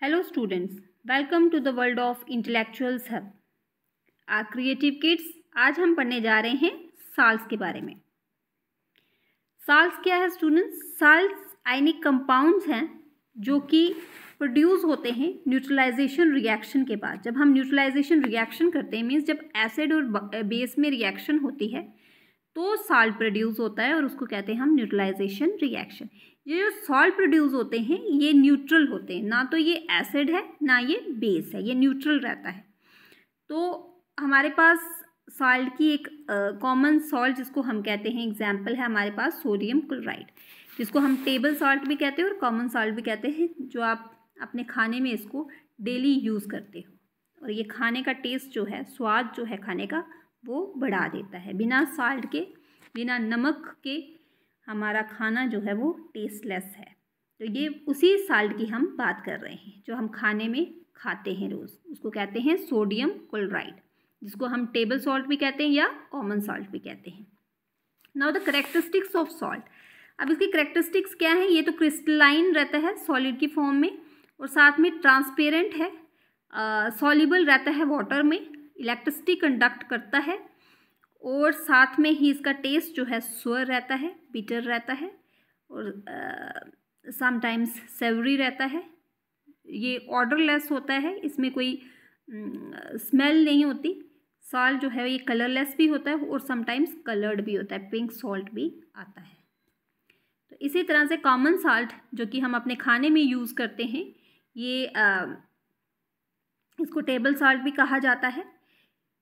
Hello students, welcome to the world of Intellectuals Hub. Our creative kids, आज हम पढ़ने जा रहे हैं साल्ट्स के बारे में। साल्ट्स क्या है स्टूडेंट्स? साल्ट्स आयनिक कंपाउंड्स हैं जो कि प्रोड्यूस होते हैं न्यूट्रलाइजेशन रिएक्शन के बाद। जब हम न्यूट्रलाइजेशन रिएक्शन करते हैं मीन्स जब एसिड और बेस में रिएक्शन होती है तो साल्ट प्रोड्यूस होता है और उसको कहते हैं हम न्यूट्रलाइजेशन रिएक्शन। ये जो सॉल्ट प्रोड्यूस होते हैं ये न्यूट्रल होते हैं, ना तो ये एसिड है ना ये बेस है, ये न्यूट्रल रहता है। तो हमारे पास साल्ट की एक कॉमन सॉल्ट जिसको हम कहते हैं एग्जाम्पल है हमारे पास सोडियम क्लोराइड, जिसको हम टेबल सॉल्ट भी कहते हैं और कॉमन सॉल्ट भी कहते हैं, जो आप अपने खाने में इसको डेली यूज़ करते हो। और ये खाने का टेस्ट जो है, स्वाद जो है खाने का, वो बढ़ा देता है। बिना साल्ट के, बिना नमक के हमारा खाना जो है वो टेस्टलेस है। तो ये उसी साल्ट की हम बात कर रहे हैं जो हम खाने में खाते हैं रोज़, उसको कहते हैं सोडियम क्लोराइड, जिसको हम टेबल सॉल्ट भी कहते हैं या कॉमन सॉल्ट भी कहते हैं। Now the characteristics of salt. अब इसकी कैरेक्टरिस्टिक्स क्या है? ये तो क्रिस्टलाइन रहता है सॉलिड की फॉर्म में, और साथ में ट्रांसपेरेंट है, सॉल्युबल रहता है वाटर में, इलेक्ट्रिसिटी कंडक्ट करता है, और साथ में ही इसका टेस्ट जो है सोर रहता है, बिटर रहता है, और समटाइम्स सेवरी रहता है। ये ऑर्डरलेस होता है, इसमें कोई स्मेल नहीं होती। सॉल्ट जो है ये कलरलेस भी होता है और समटाइम्स कलर्ड भी होता है, पिंक सॉल्ट भी आता है। तो इसी तरह से कॉमन सॉल्ट जो कि हम अपने खाने में यूज़ करते हैं, ये इसको टेबल सॉल्ट भी कहा जाता है।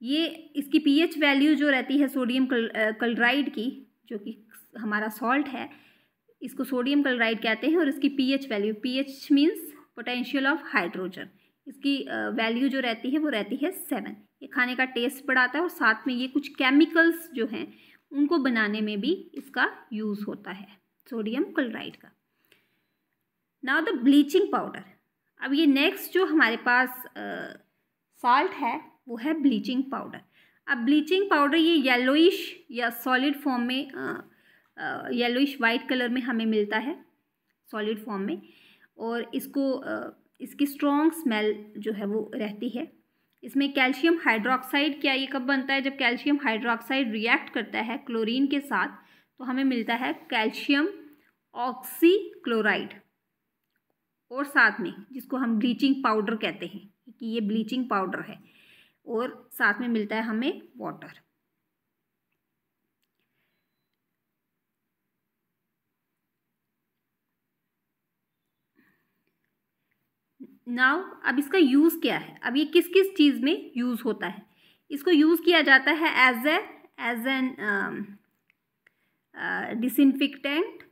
ये इसकी पीएच वैल्यू जो रहती है सोडियम क्लोराइड की, जो कि हमारा सॉल्ट है, इसको सोडियम क्लोराइड कहते हैं, और इसकी pH value, pH means potential of hydrogen, इसकी वैल्यू जो रहती है वो रहती है 7। ये खाने का टेस्ट बढ़ाता है और साथ में ये कुछ केमिकल्स जो हैं उनको बनाने में भी इसका यूज़ होता है, सोडियम क्लोराइड का। Now the bleaching powder. अब ये नेक्स्ट जो हमारे पास सॉल्ट है वो है ब्लीचिंग पाउडर। अब ब्लीचिंग पाउडर ये येलोइश या सॉलिड फॉर्म में, येलोइश वाइट कलर में हमें मिलता है सॉलिड फॉर्म में, और इसको इसकी स्ट्रॉन्ग स्मेल जो है वो रहती है। इसमें कैल्शियम हाइड्रोक्साइड, क्या ये कब बनता है? जब कैल्शियम हाइड्रोक्साइड रिएक्ट करता है क्लोरीन के साथ तो हमें मिलता है कैल्शियम ऑक्सीक्लोराइड, और साथ में जिसको हम ब्लीचिंग पाउडर कहते हैं कि ये ब्लीचिंग पाउडर है, और साथ में मिलता है हमें वाटर। नाउ अब इसका यूज़ क्या है? अब ये किस किस चीज़ में यूज़ होता है? इसको यूज़ किया जाता है as an disinfectant,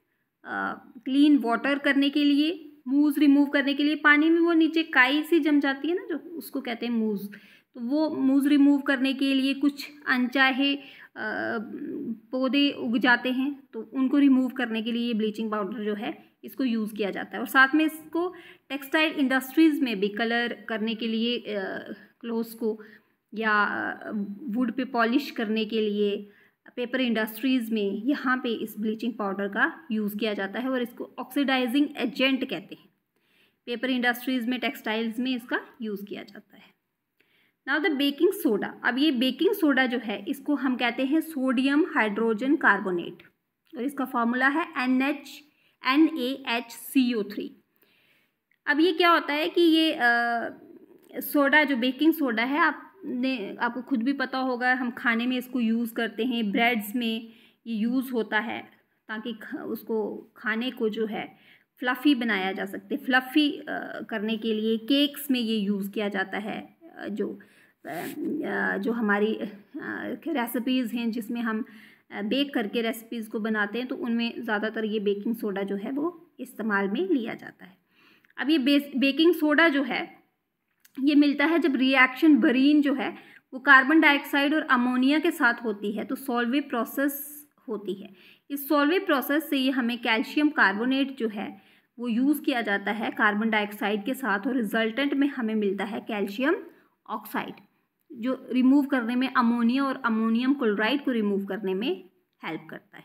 clean water करने के लिए, मूज रिमूव करने के लिए। पानी में वो नीचे काई सी जम जाती है ना, जो उसको कहते हैं मूज, तो वो मूज रिमूव करने के लिए कुछ अनचाहे पौधे उग जाते हैं तो उनको रिमूव करने के लिए ये ब्लीचिंग पाउडर जो है इसको यूज़ किया जाता है। और साथ में इसको टेक्सटाइल इंडस्ट्रीज़ में भी कलर करने के लिए, क्लोथ्स को, या वुड पे पॉलिश करने के लिए, पेपर इंडस्ट्रीज़ में, यहाँ पे इस ब्लीचिंग पाउडर का यूज़ किया जाता है, और इसको ऑक्सीडाइजिंग एजेंट कहते हैं। पेपर इंडस्ट्रीज़ में, टेक्सटाइल्स में इसका यूज़ किया जाता है। Now the baking soda. अब ये बेकिंग सोडा जो है इसको हम कहते हैं सोडियम हाइड्रोजन कार्बोनेट, और इसका फार्मूला है NaHCO3। अब ये क्या होता है कि ये सोडा, जो बेकिंग सोडा है, आपको खुद भी पता होगा, हम खाने में इसको यूज़ करते हैं, ब्रेड्स में ये यूज़ होता है ताकि उसको खाने को जो है फ्लफ़ी बनाया जा सकते, फ्लफ़ी करने के लिए केक्स में ये यूज़ किया जाता है। जो हमारी रेसिपीज़ हैं जिसमें हम बेक करके रेसिपीज़ को बनाते हैं तो उनमें ज़्यादातर ये बेकिंग सोडा जो है वो इस्तेमाल में लिया जाता है। अब ये बेकिंग सोडा जो है ये मिलता है जब रिएक्शन बरीन जो है वो कार्बन डाइऑक्साइड और अमोनिया के साथ होती है तो सॉल्वे प्रोसेस होती है। इस सॉल्वे प्रोसेस से ये हमें कैल्शियम कार्बोनेट जो है वो यूज़ किया जाता है कार्बन डाइऑक्साइड के साथ, और रिजल्टेंट में हमें मिलता है कैल्शियम ऑक्साइड, जो रिमूव करने में, अमोनिया और अमोनियम क्लोराइड को रिमूव करने में हेल्प करता है।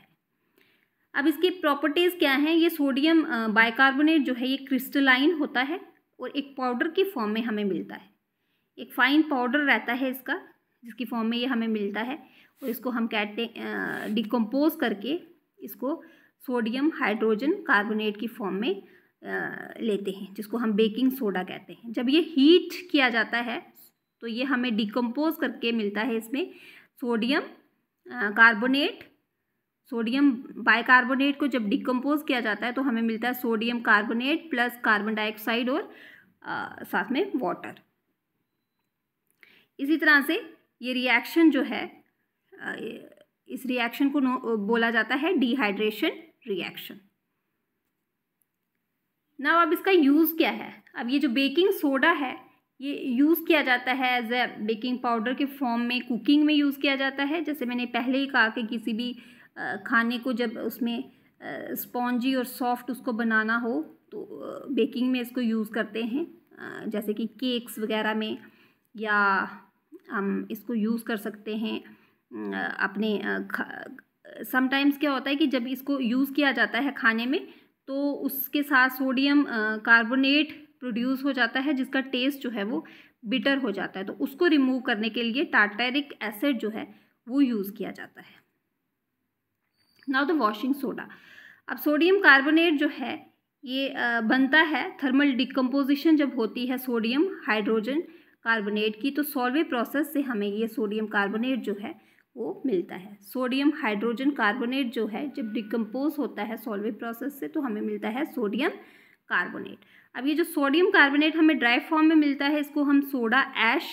अब इसकी प्रॉपर्टीज़ क्या हैं? ये सोडियम बाइकार्बोनेट जो है ये क्रिस्टलाइन होता है, और एक पाउडर की फॉर्म में हमें मिलता है। एक फाइन पाउडर रहता है इसका, जिसकी फॉर्म में ये हमें मिलता है, और इसको हम कहते डिकम्पोज करके इसको सोडियम हाइड्रोजन कार्बोनेट की फॉर्म में लेते हैं, जिसको हम बेकिंग सोडा कहते हैं। जब ये हीट किया जाता है तो ये हमें डिकम्पोज करके मिलता है इसमें सोडियम कार्बोनेट। सोडियम बाइकार्बोनेट को जब डिकम्पोज किया जाता है तो हमें मिलता है sodium carbonate plus carbon dioxide और साथ में वाटर। इसी तरह से ये रिएक्शन जो है, इस रिएक्शन को बोला जाता है डिहाइड्रेशन रिएक्शन। ना अब इसका यूज़ क्या है। अब ये जो बेकिंग सोडा है ये यूज़ किया जाता है एज ए बेकिंग पाउडर के फॉर्म में, कुकिंग में यूज़ किया जाता है। जैसे मैंने पहले ही कहा कि किसी भी खाने को जब उसमें स्पॉन्जी और सॉफ्ट उसको बनाना हो तो बेकिंग में इसको यूज़ करते हैं, जैसे कि केक्स वगैरह में, या हम इसको यूज़ कर सकते हैं अपने समटाइम्स क्या होता है कि जब इसको यूज़ किया जाता है खाने में तो उसके साथ सोडियम कार्बोनेट प्रोड्यूस हो जाता है, जिसका टेस्ट जो है वो बिटर हो जाता है। तो उसको रिमूव करने के लिए टार्टेरिक एसिड जो है वो यूज़ किया जाता है। Now the washing soda. अब सोडियम कार्बोनेट जो है ये बनता है, थर्मल डिकम्पोजिशन जब होती है सोडियम हाइड्रोजन कार्बोनेट की, तो सॉल्वे प्रोसेस से हमें ये सोडियम कार्बोनेट जो है वो मिलता है। सोडियम हाइड्रोजन कार्बोनेट जो है जब डिकम्पोज होता है सॉल्वे प्रोसेस से तो हमें मिलता है सोडियम कार्बोनेट। अब ये जो सोडियम कार्बोनेट हमें ड्राई फॉर्म में मिलता है इसको हम सोडा ऐश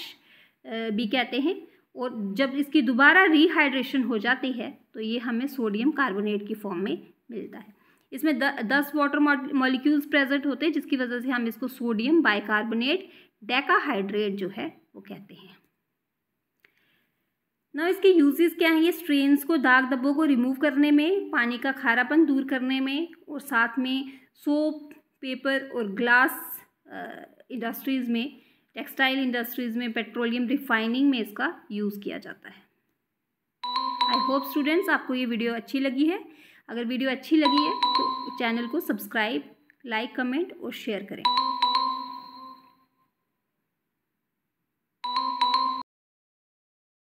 भी कहते हैं, और जब इसकी दोबारा रीहाइड्रेशन हो जाती है तो ये हमें सोडियम कार्बोनेट की फॉर्म में मिलता है। इसमें 10 वाटर मॉलिक्यूल्स प्रेजेंट होते हैं, जिसकी वजह से हम इसको सोडियम बाइकार्बोनेट डेकाहाइड्रेट जो है वो कहते हैं। ना इसके यूजेस क्या हैं। ये स्ट्रेन्स को, दाग धब्बों को रिमूव करने में, पानी का खारापन दूर करने में, और साथ में सोप, पेपर और ग्लास इंडस्ट्रीज़ में, टेक्सटाइल इंडस्ट्रीज़ में, पेट्रोलियम रिफाइनिंग में इसका यूज़ किया जाता है। आई होप स्टूडेंट्स आपको ये वीडियो अच्छी लगी है। अगर वीडियो अच्छी लगी है तो चैनल को सब्सक्राइब, लाइक, कमेंट और शेयर करें।